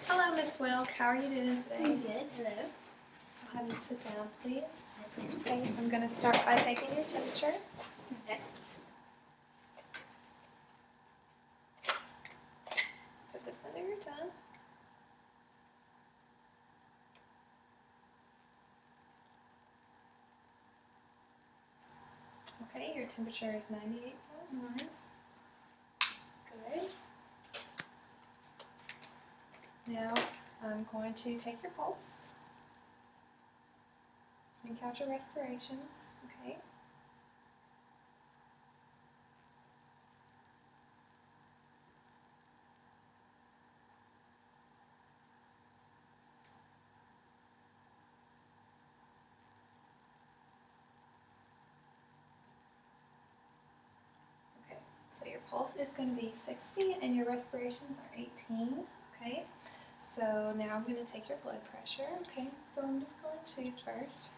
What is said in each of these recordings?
Hello, Miss Wilk. How are you doing today? I'm good. Hello. I'll have you sit down, please. Yes, ma'am. Okay, I'm going to start by taking your temperature. Okay. Put this under your tongue. Okay, your temperature is 98.1. Good. Now I'm going to take your pulse and count your respirations. Okay. Okay, so your pulse is going to be 60 and your respirations are 18. Okay, so now I'm going to take your blood pressure. Okay, so I'm just going to first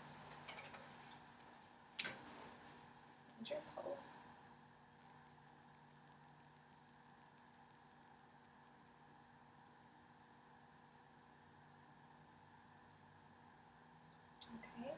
and your pulse. Okay.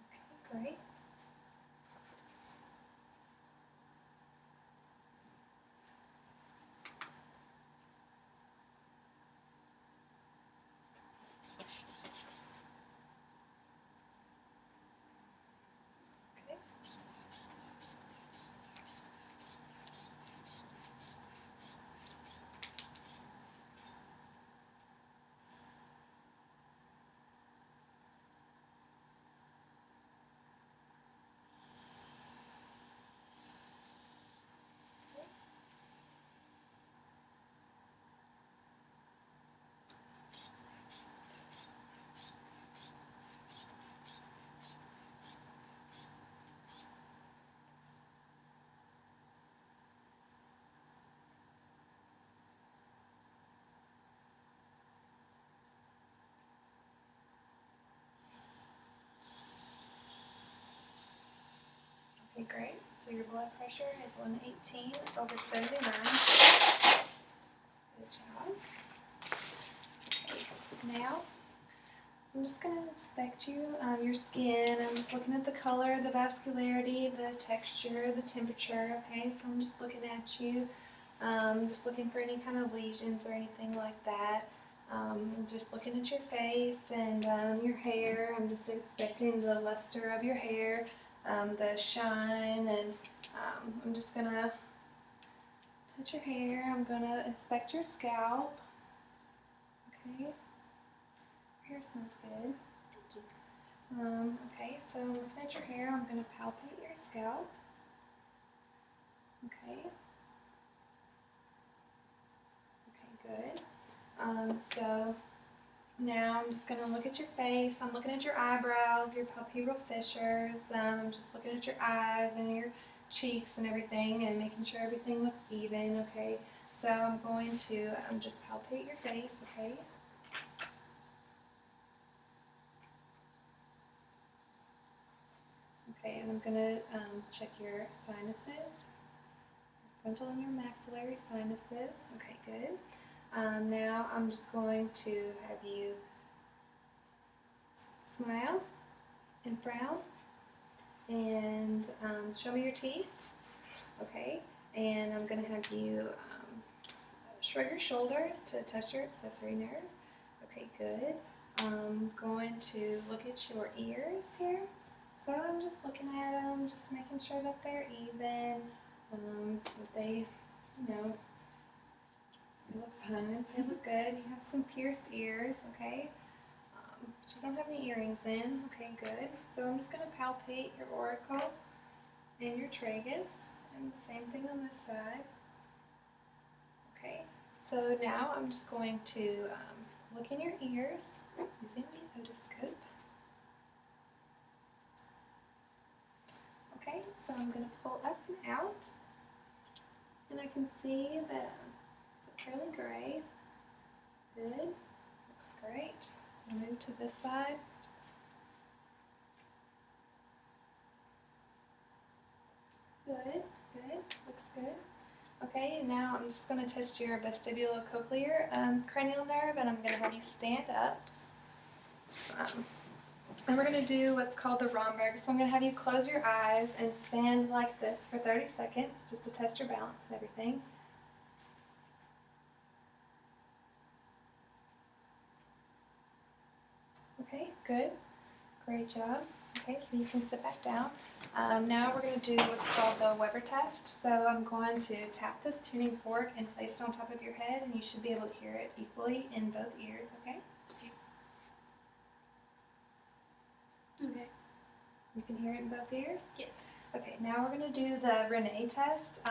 Okay, great. Okay. Okay, great. So your blood pressure is 118 over 79. Good job. Okay, now I'm just going to inspect your skin. I'm just looking at the color, the vascularity, the texture, the temperature. Okay, so I'm just looking at you. Just looking for any kind of lesions or anything like that. Just looking at your face and your hair. I'm just inspecting the luster of your hair, the shine, and I'm just going to touch your hair. I'm going to inspect your scalp. Okay, your hair smells good. Thank you. Okay, so looking at your hair, I'm going to palpate your scalp. Okay. Okay, good. So now I'm just going to look at your face. I'm looking at your eyebrows, your palpebral fissures. I'm just looking at your eyes and your cheeks and everything and making sure everything looks even, okay? So I'm going to just palpate your face, okay? Okay, and I'm going to check your sinuses, frontal and your maxillary sinuses. Okay, good. Now I'm just going to have you smile and frown and show me your teeth. Okay, and I'm going to have you shrug your shoulders to touch your accessory nerve. Okay, good. I'm going to look at your ears here. So I'm just looking at them, just making sure that they're even, that they, they look fine, they look good. You have some pierced ears, okay? But you don't have any earrings in. Okay, good. So I'm just going to palpate your auricle and your tragus, and the same thing on this side. Okay, so now I'm just going to look in your ears using my otoscope. Okay, so I'm going to pull up and out, and I can see that it's a fairly gray. Good. Looks great. Move to this side. Good. Good. Looks good. Okay, and now I'm just going to test your vestibulocochlear cranial nerve, and I'm going to have you stand up. And we're going to do what's called the Romberg. So I'm going to have you close your eyes and stand like this for 30 seconds, just to test your balance and everything. Okay, good. Great job. Okay, so you can sit back down. Now we're going to do what's called the Weber test. So I'm going to tap this tuning fork and place it on top of your head, and you should be able to hear it equally in both ears, okay? Okay. You can hear it in both ears? Yes. Okay, now we're going to do the Rene test.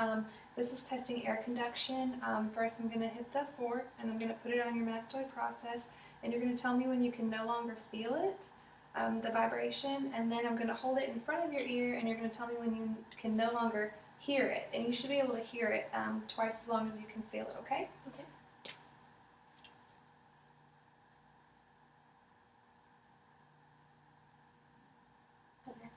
This is testing air conduction. First I'm going to hit the fork, and I'm going to put it on your mastoid process, and you're going to tell me when you can no longer feel it, the vibration, and then I'm going to hold it in front of your ear, and you're going to tell me when you can no longer hear it. And you should be able to hear it twice as long as you can feel it, okay? Okay. Okay.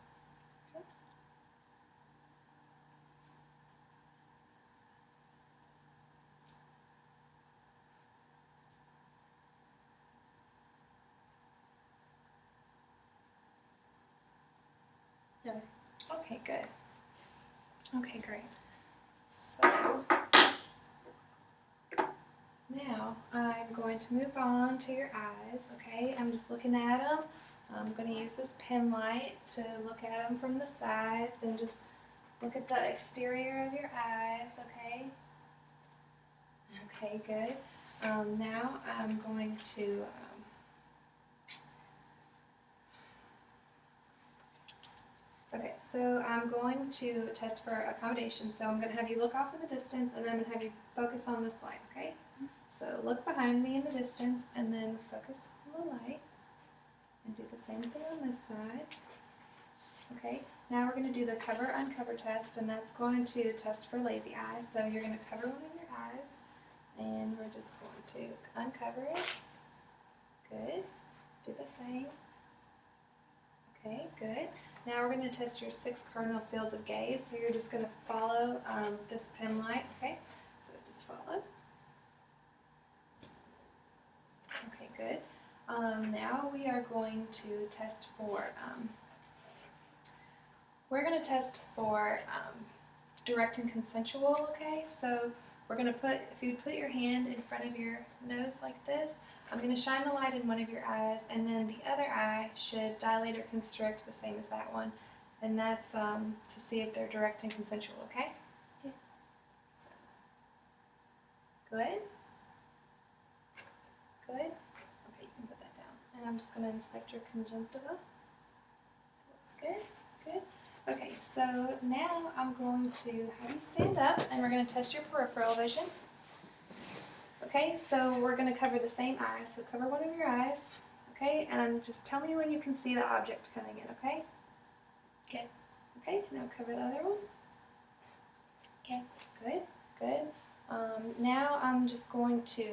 Okay. Okay, good. Okay, great. So now I'm going to move on to your eyes, okay? I'm just looking at them. I'm going to use this pen light to look at them from the sides and just look at the exterior of your eyes, okay? Okay, good. Now I'm going to okay, so I'm going to test for accommodation. So I'm going to have you look off in the distance, and then I'm going to have you focus on this light, okay? So look behind me in the distance, and then focus on the light, and do the same thing on this side. Okay, now we're going to do the cover-uncover test, and that's going to test for lazy eyes. So you're going to cover one of your eyes, and we're just going to uncover it. Good. Do the same. Okay, good. Now we're going to test your 6 cardinal fields of gaze. So you're just going to follow this pen light, okay? So just follow. Okay, good. Now we are going to test for, direct and consensual, okay? So we're going to put, if you put your hand in front of your nose like this, I'm going to shine the light in one of your eyes, and then the other eye should dilate or constrict the same as that one. And that's to see if they're direct and consensual, okay? Yeah. So. Good? Good? Okay, you can put that down. And I'm just going to inspect your conjunctiva. Looks good. Good. Okay, so now I'm going to have you stand up, and we're going to test your peripheral vision. Okay, so we're going to cover the same eye. So cover one of your eyes, okay? And just tell me when you can see the object coming in, okay? Okay. Okay, now cover the other one. Okay. Good, good. Now I'm just going to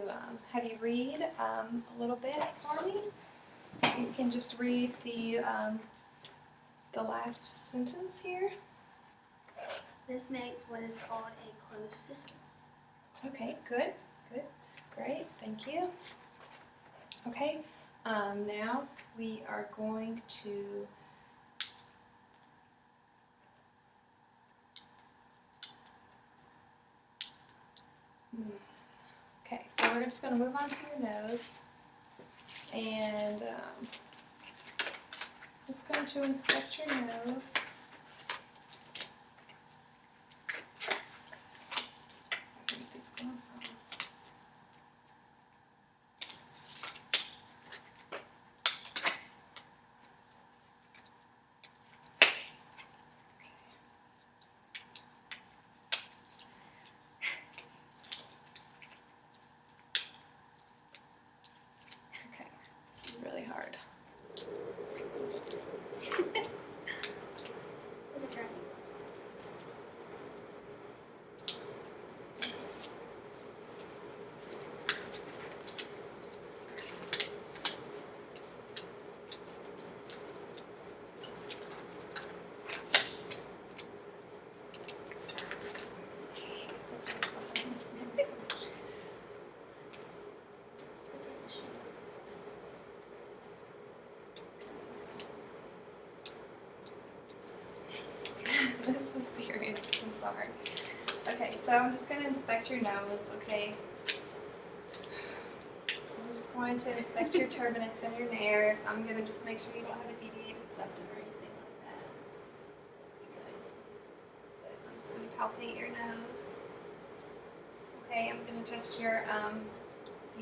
have you read a little bit for me. You can just read the last sentence here. This makes what is called a closed system. Okay, good, good, great, thank you. Okay, now we are going to okay, so we're just going to move on to your nose, and just going to inspect your nose. Get these gloves on. Okay, this is really hard. so I'm just going to inspect your nose, okay? I'm just going to inspect your turbinates and your nares. I'm going to just make sure you don't have a deviated septum or anything like that. Good. Good. I'm just going to palpate your nose. Okay, I'm going to test your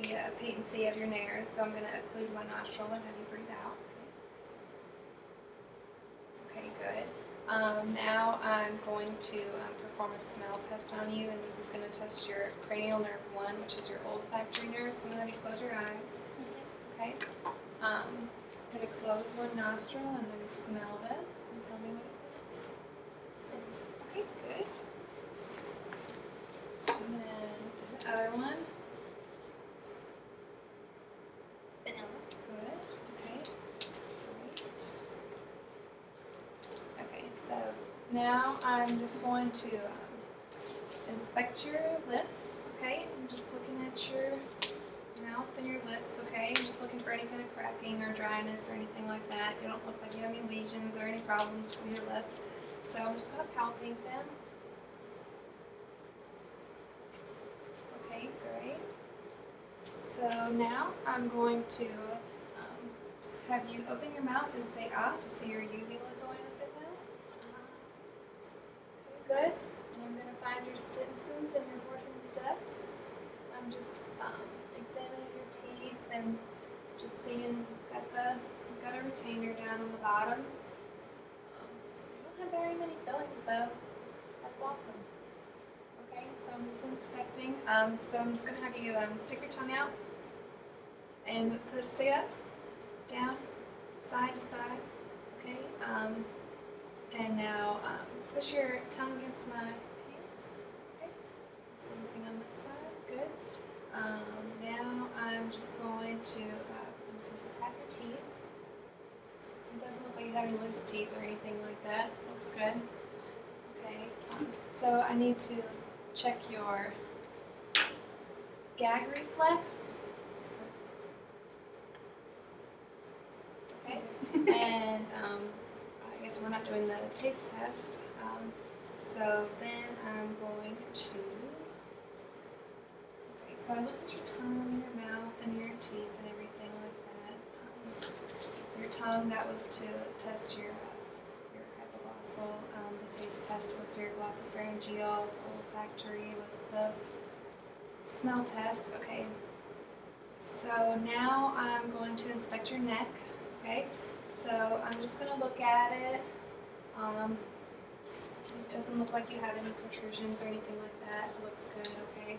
the patency of your nares. So I'm going to occlude one nostril and have you breathe out. Okay, good. Now I'm going to perform a smell test on you, and this is going to test your cranial nerve 1, which is your olfactory nerve. So I'm going to have you close your eyes. Okay. I'm going to close one nostril and then smell this and tell me what it is. Okay, good. And then the other one. Vanilla. Good. Okay. Great. Okay, so now I'm just going to inspect your lips. Okay, I'm just looking at your mouth and your lips. Okay, I'm just looking for any kind of cracking or dryness or anything like that. You don't look like you have any lesions or any problems with your lips. So I'm just going to palpate them. Okay, great. So now I'm going to have you open your mouth and say ah to see your uvula going up and down. Okay, good. And I'm going to find your Stinsons and your Horton's ducts. I'm just examining your teeth and just seeing you've got a retainer down on the bottom. You don't have very many fillings though. That's awesome. Okay, so I'm just inspecting. So I'm just going to have you stick your tongue out and put a stick up, down, side to side. Okay, and now push your tongue against my hand. Okay, same thing on this side. Good. Now I'm just going to I'm supposed to tap your teeth. It doesn't look like you have any loose teeth or anything like that. Looks good. Okay. So I need to check your gag reflex. Okay. And I guess we're not doing the taste test. So then I'm going to. Okay. So I look at your tongue and your mouth and your teeth and everything like that. Your tongue, that was to test your hypoglossal. The taste test was your glossopharyngeal. The olfactory was the smell test. Okay. So now I'm going to inspect your neck. Okay. So I'm just going to look at it. It doesn't look like you have any protrusions or anything like that. It looks good. Okay.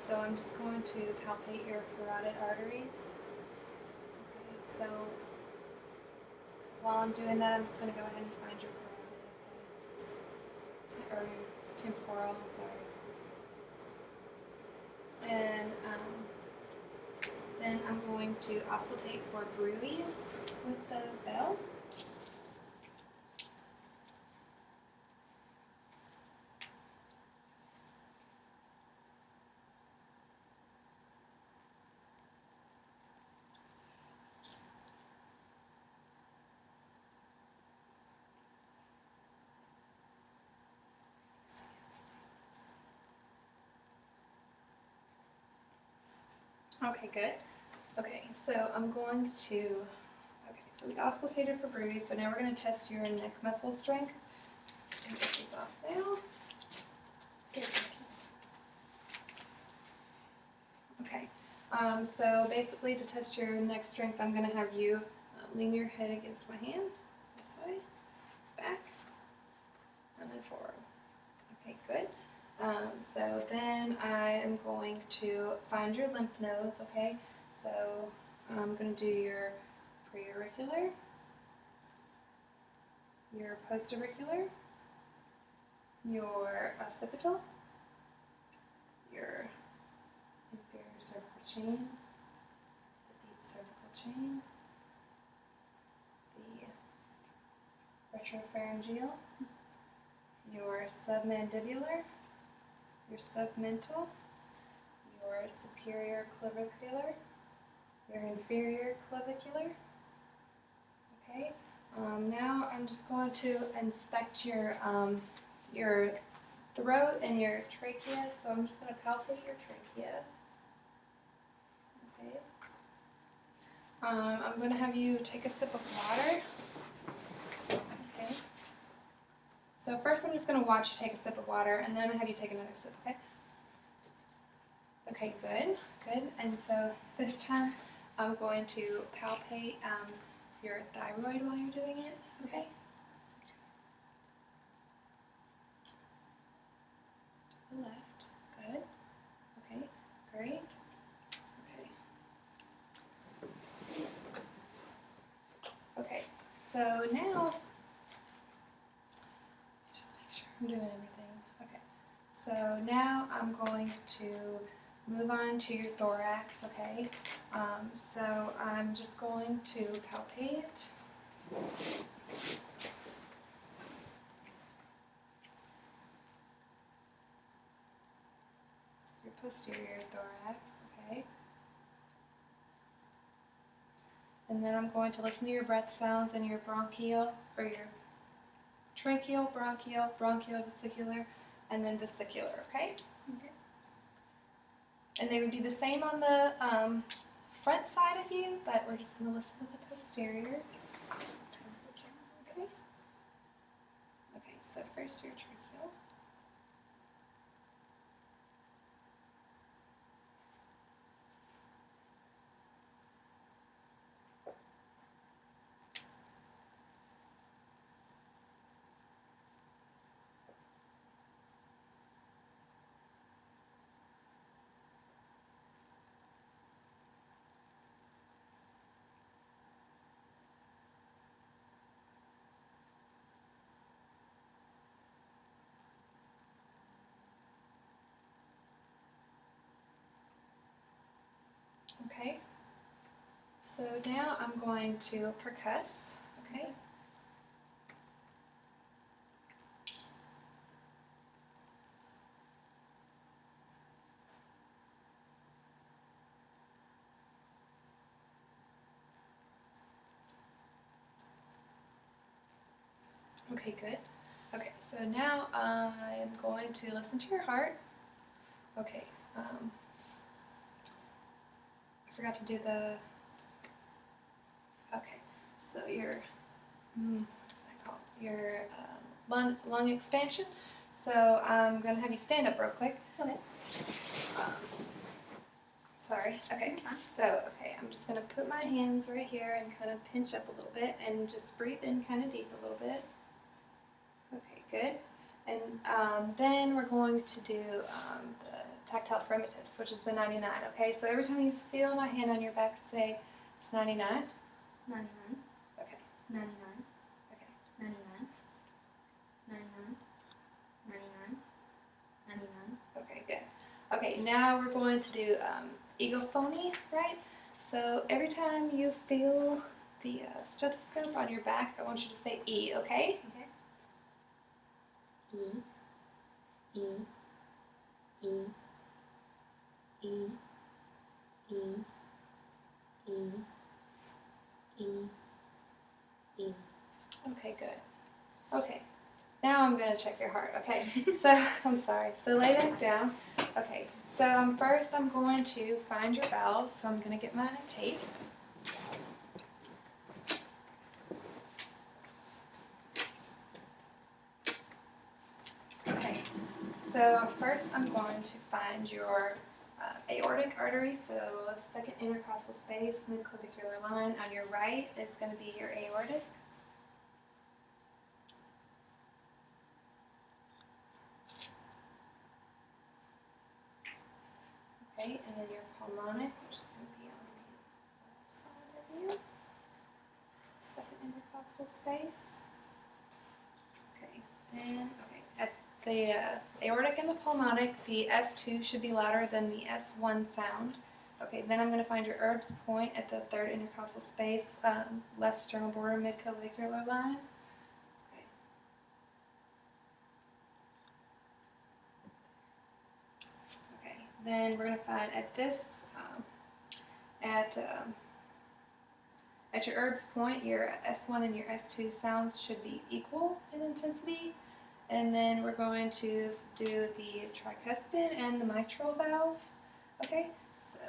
So I'm just going to palpate your carotid arteries. Okay. So while I'm doing that, I'm just going to go ahead and find your carotid, okay? Or your temporal, sorry. And then I'm going to auscultate for bruits with the bell. Okay, good. Okay, so I'm going to, okay, so we auscultated for bruits, so now we're going to test your neck muscle strength. Take these off now. Okay, so basically to test your neck strength, I'm going to have you lean your head against my hand, this way, back, and then forward. Okay, good. So then I am going to find your lymph nodes, okay? So I'm going to do your preauricular, your postauricular, your occipital, your inferior cervical chain, the deep cervical chain, the retropharyngeal, your submandibular, your submental, your superior clavicular, your inferior clavicular. Okay. Now I'm just going to inspect your throat and your trachea. So I'm just going to palpate your trachea. Okay. I'm going to have you take a sip of water. Okay. So first I'm just going to watch you take a sip of water, and then I'm going to have you take another sip, okay? Okay, good, good. And so this time I'm going to palpate your thyroid while you're doing it, okay? To the left, good. Okay, great. Okay. Okay, so now, just make sure I'm doing everything. Okay, so now I'm going to move on to your thorax, okay? So I'm just going to palpate it. Your posterior thorax, okay? And then I'm going to listen to your breath sounds and your bronchial, or your tracheal, bronchial, vesicular, and then vesicular, okay? Okay. And they would be the same on the front side of you, but we're just going to listen to the posterior. Okay? Okay, so first your tracheal. Okay? So now I'm going to percuss, okay? Okay, good. Okay, so now I'm going to listen to your heart. Okay, I forgot to do the, okay, so your, what is that called? Your lung expansion. So I'm going to have you stand up real quick. Okay. Sorry. Okay. So, okay, I'm just going to put my hands right here and kind of pinch up a little bit and just breathe in kind of deep a little bit. Okay, good. And then we're going to do the tactile fremitus, which is the 99, okay? So every time you feel my hand on your back, say 99. 99. Okay. 99. Okay. 99. 99. 99. 99. Okay, good. Okay, now we're going to do egophony, right? So every time you feel the stethoscope on your back, I want you to say E, okay? Okay. E. E. E. E. E. E. E. E. Okay, good. Okay, now I'm going to check your heart, okay? So, I'm sorry. So lay back down. Okay, so first I'm going to find your valves, so I'm going to get my tape. Okay, so first I'm going to find your aortic artery, so second intercostal space, midclavicular line. On your right is going to be your aortic. Okay, and then your pulmonic, which is going to be on the left side of you. Second intercostal space. Okay, then, okay, at the aortic and the pulmonic, the S2 should be louder than the S1 sound. Okay, then I'm going to find your Erb's point at the third intercostal space, left sternal border, midclavicular line. Okay. Okay, then we're going to find at this, at your Erb's point, your S1 and your S2 sounds should be equal in intensity. and then we're going to do the tricuspid and the mitral valve. Okay, so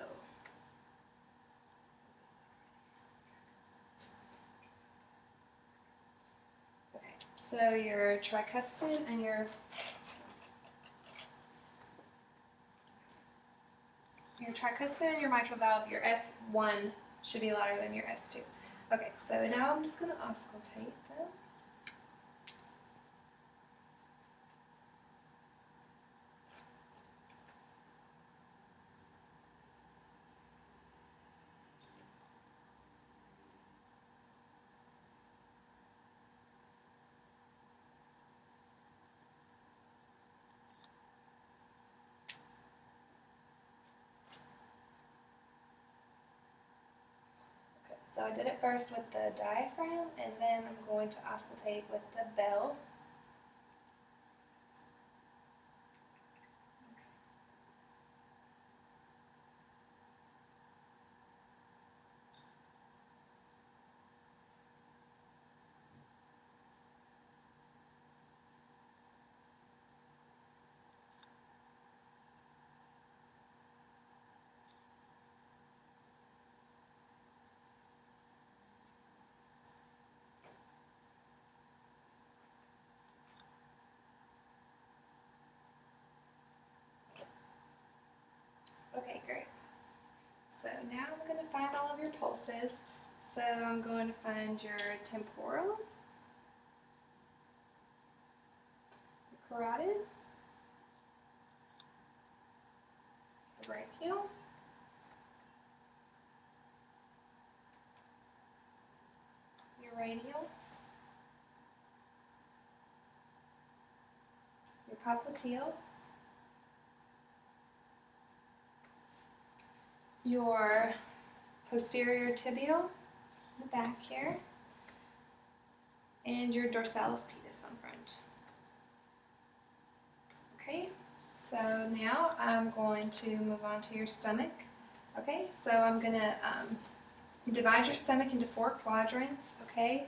your tricuspid and your mitral valve, your S1 should be louder than your S2. Okay, so now I'm just going to auscultate them. So I did it first with the diaphragm, and then I'm going to auscultate with the bell. Okay, great. So now I'm going to find all of your pulses. So I'm going to find your temporal, your carotid, the brachial, your radial, your popliteal, your posterior tibial, in the back here, and your dorsalis pedis on front. Okay, so now I'm going to move on to your stomach. Okay, so I'm going to divide your stomach into 4 quadrants. Okay,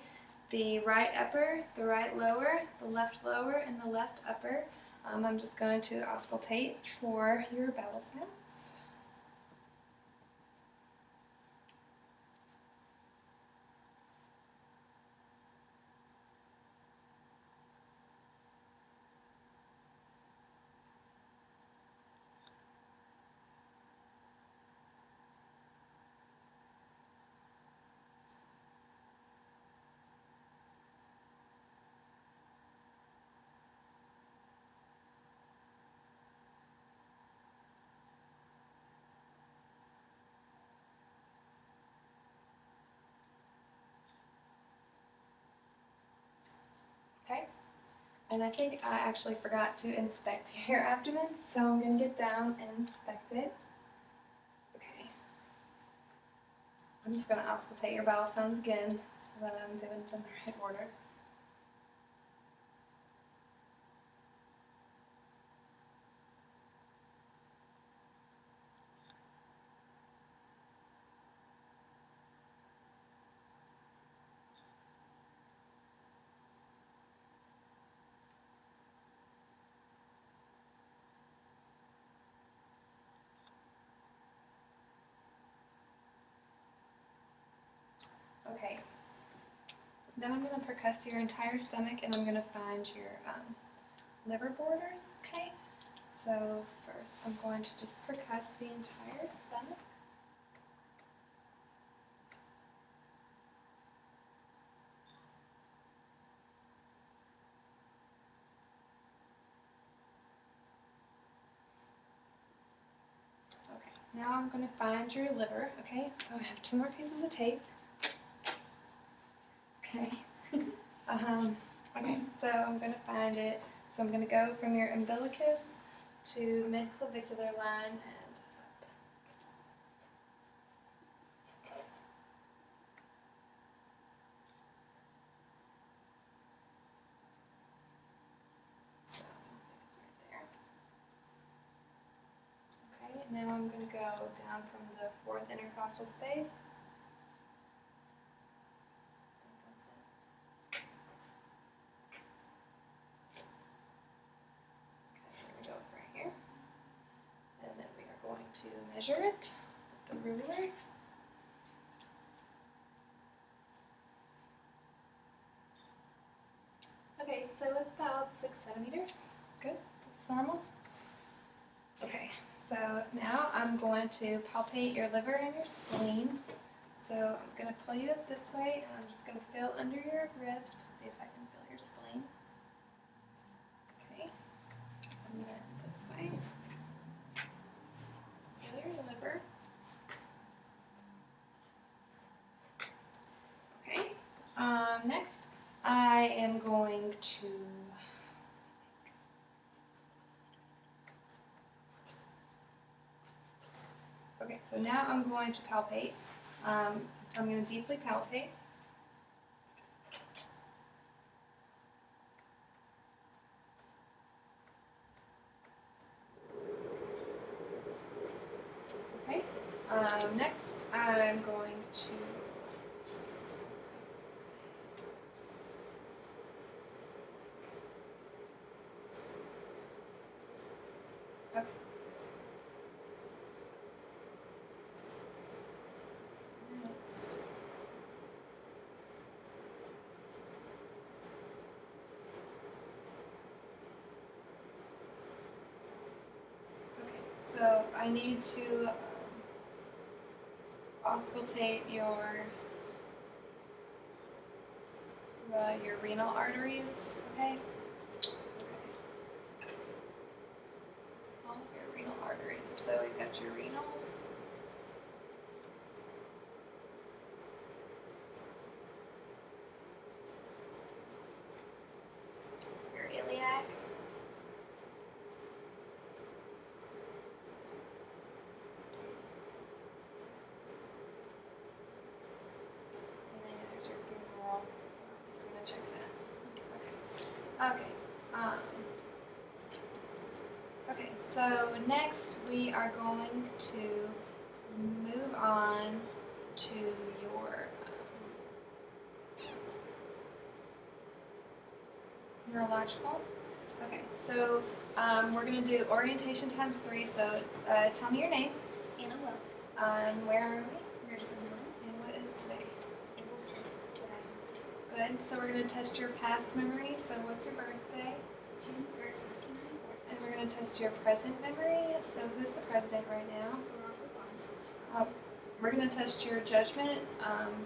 the right upper, the right lower, the left lower, and the left upper. I'm just going to auscultate for your bowel sounds. Okay, and I think I actually forgot to inspect your abdomen, so I'm going to get down and inspect it. Okay, I'm just going to auscultate your bowel sounds again so that I'm doing it in the right order. Okay, then I'm going to percuss your entire stomach and I'm going to find your liver borders. Okay, so first I'm going to just percuss the entire stomach. Okay, now I'm going to find your liver. Okay, so I have 2 more pieces of tape. Okay. Okay, so I'm going to find it. So I'm going to go from your umbilicus to mid-clavicular line and up. So it's right there. Okay, now I'm going to go down from the 4th intercostal space. measure it with the ruler. Okay, so it's about 6 centimeters. Good, that's normal. Okay, so now I'm going to palpate your liver and your spleen. So I'm going to pull you up this way, and I'm just going to feel under your ribs to see if I can feel your spleen. Okay, and then this way. Feel your liver. Okay, next I am going to okay, so now I'm going to palpate. I'm going to deeply palpate. Okay, next I'm going to okay. Next. Okay, so I need to auscultate your renal arteries, okay? All of your renal arteries. So we've got your renals. Your iliac. And then there's your femoral. I'm gonna check that. Okay. Okay, so next we are going to move on to your neurological. Okay, so we're going to do orientation times 3. So tell me your name. Anna Welk, Where are we? nursing home, And what is today? April 10th, 2014. Good. So we're going to test your past memory. So what's your birthday? June 1st, 1994. And we're going to test your present memory. So who's the president right now? Barack Obama. We're going to test your judgment.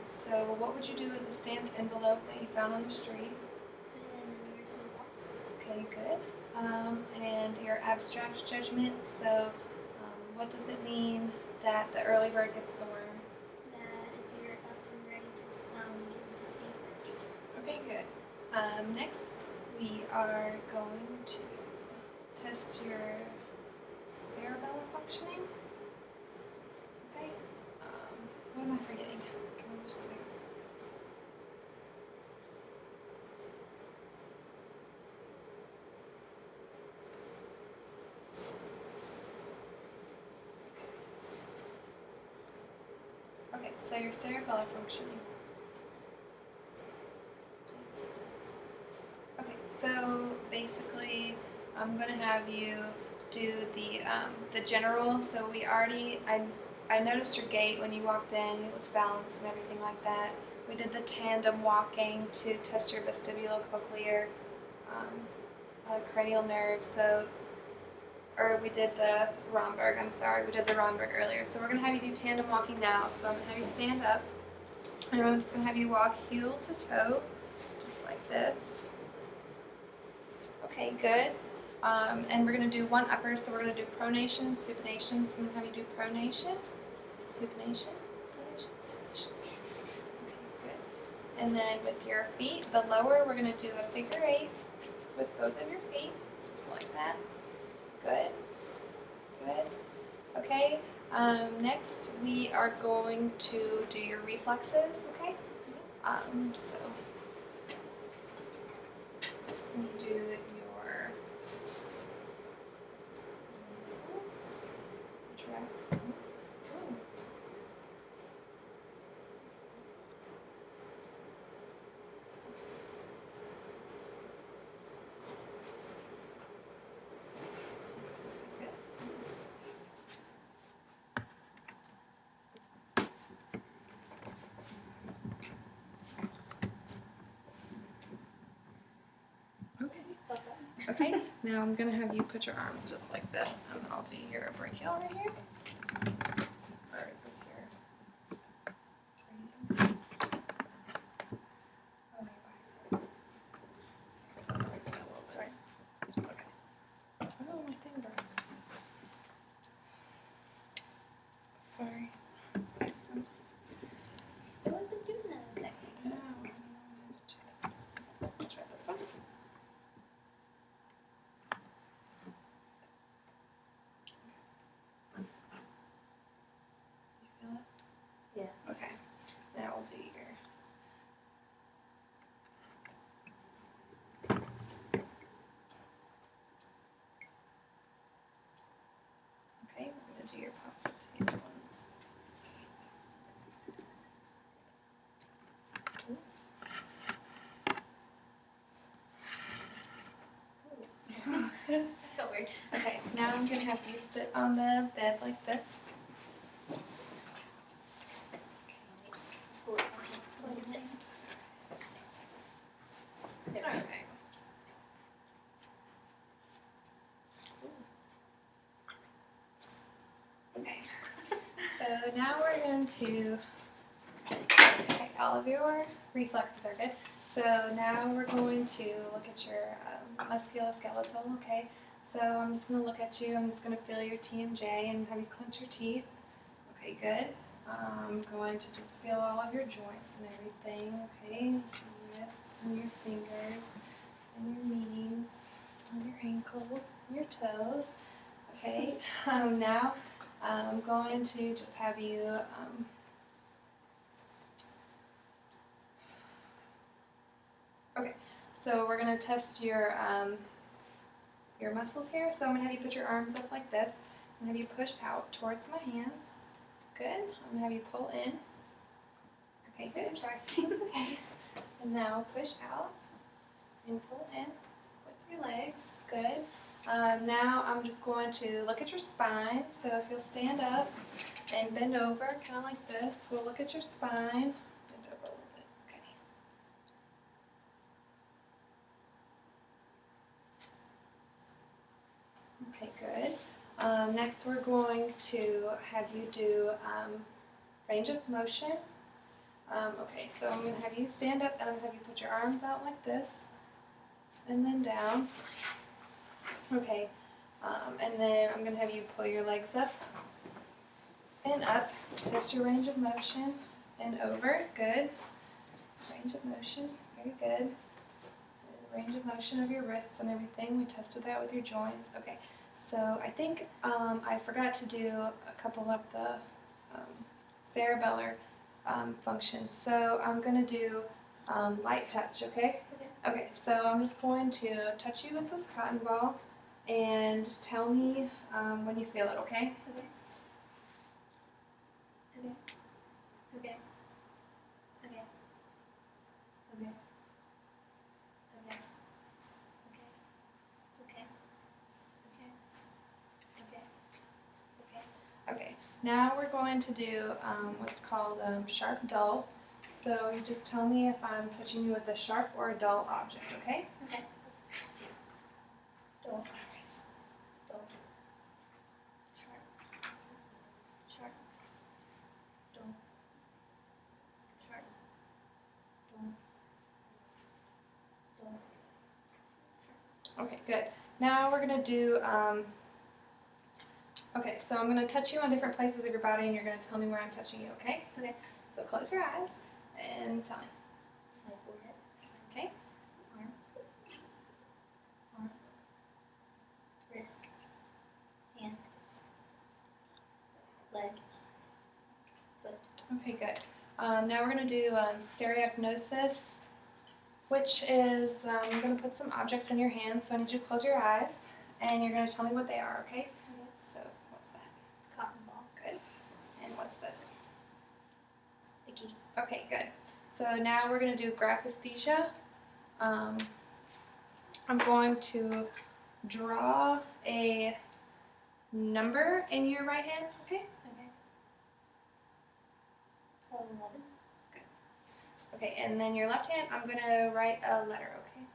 So what would you do with a stamped envelope that you found on the street? Put it in the nearest mailbox. Okay, good. And your abstract judgment. So what does it mean that the early bird gets the worm? That if you're up and ready to, you can succeed first. Okay, good. Next, we are going to test your cerebellar functioning. Okay. What am I forgetting? Can I just think? Okay, so your cerebellar functioning. Okay, so basically, I'm gonna have you do the general. So I noticed your gait when you walked in. You looked balanced and everything like that. We did the tandem walking to test your vestibulocochlear cranial nerve. Or we did the Romberg. I'm sorry, we did the Romberg earlier. So we're gonna have you do tandem walking now. So I'm gonna have you stand up, and I'm just gonna have you walk heel to toe, just like this. Okay, good. And we're going to do one upper, so we're going to do pronation, supination. So I'm going to have you do pronation, supination, pronation, supination. Okay, good. And then with your feet, the lower, we're going to do a figure 8 with both of your feet, just like that. Good. Good. Okay. Next, we are going to do your reflexes, okay? So we do your muscles, dress. Ooh. Good. Okay, now I'm gonna have you put your arms just like this, and I'll do your brachial right here. Or is this your? Oh, my bicep. Sorry. Okay. Oh, my thing broke. Sorry. It wasn't doing that a second. No. Try this one. You feel it? Yeah. Okay. Now we'll do your. Okay, we're gonna do your popliteal ones. Felt weird. Okay, now I'm gonna have you sit on the bed like this. Cool. Slow down. Okay. Okay. So now we're going to. Okay, all of your reflexes are good. So now we're going to look at your musculoskeletal. Okay. So I'm just gonna look at you. I'm just gonna feel your TMJ and have you clench your teeth. Okay, good. I'm going to just feel all of your joints and everything. Okay, your wrists and your fingers and your knees, and your ankles, and your toes. Okay. Now I'm going to just have you. Okay. So we're gonna test your muscles here. So I'm gonna have you put your arms up like this and have you push out towards my hands. Good. I'm gonna have you pull in. Okay, good. I'm sorry. Okay. And now push out and pull in with your legs. Good. Now I'm just going to look at your spine. So if you'll stand up and bend over, kind of like this. We'll look at your spine. Bend over a little bit. Okay. Okay, good. Next we're going to have you do range of motion. Okay, so I'm going to have you stand up and I'm going to have you put your arms out like this and then down. Okay, and then I'm going to have you pull your legs up and up. Test your range of motion and over. Good. Range of motion. Very good. Range of motion of your wrists and everything. We tested that with your joints. Okay, so I think I forgot to do a couple of the cerebellar functions. So I'm going to do light touch, okay? Okay, so I'm just going to touch you with this cotton ball and tell me when you feel it, okay? Okay. Okay. Okay. Okay. Okay. Okay. Okay. Okay. Okay. Okay. Okay, now we're going to do what's called sharp dull. So you just tell me if I'm touching you with a sharp or a dull object, okay? Okay. Dull. Dull. Sharp. Sharp. Dull. Sharp. Dull. Dull. Okay, good. Now we're going to do, okay, so I'm going to touch you on different places of your body and you're going to tell me where I'm touching you, okay? Okay. So close your eyes and tell me, My forehead. okay? Arm. Arm. Wrist. Hand. Leg. Foot. Okay, good. Now we're going to do stereognosis, which is I'm going to put some objects in your hands. So I need you to close your eyes, and you're going to tell me what they are, okay? Okay. So what's that? Cotton ball. Good. And what's this? The key. Okay, good. So now we're going to do graphesthesia. I'm going to draw a number in your right hand, okay? Okay. 11. Okay, and then your left hand, I'm going to write a letter, okay?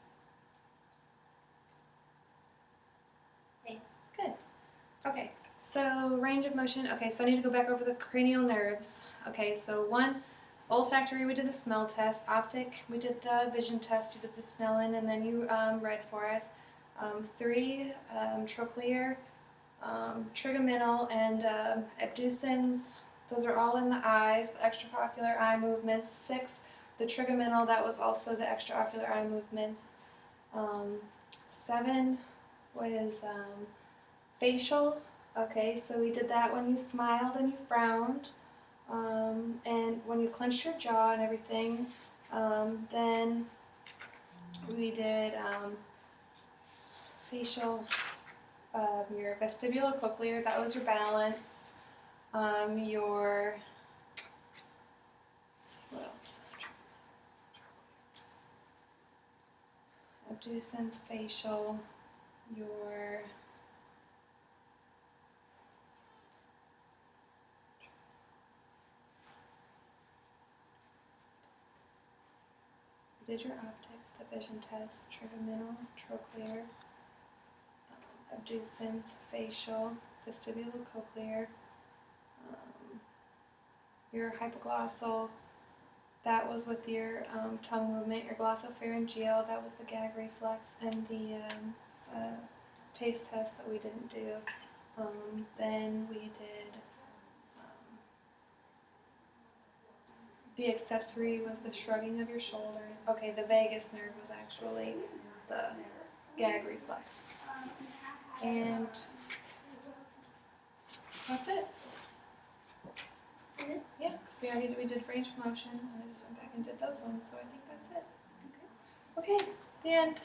Okay, so range of motion. Okay, so I need to go back over the cranial nerves. Okay, so 1, olfactory, we did the smell test. Optic, we did the vision test. You did the Snellen, and then you read for us. 3, trochlear, trigeminal, and abducens. Those are all in the eyes, the extraocular eye movements. 6, the trigeminal, that was also the extraocular eye movements. 7 was facial. Okay, so we did that when you smiled and you frowned, and when you clenched your jaw and everything. Then we did facial, your vestibulocochlear, that was your balance. Your, let's see, what else? Abducens, facial, your did your optic, the vision test, trigeminal, trochlear, abducens, facial, vestibulocochlear, your hypoglossal, that was with your tongue movement, your glossopharyngeal, that was the gag reflex, and the taste test that we didn't do. Then we did the accessory was the shrugging of your shoulders. Okay, the vagus nerve was actually the gag reflex. And that's it. Yeah, because we did range of motion, and I just went back and did those ones, so I think that's it. Okay, the end.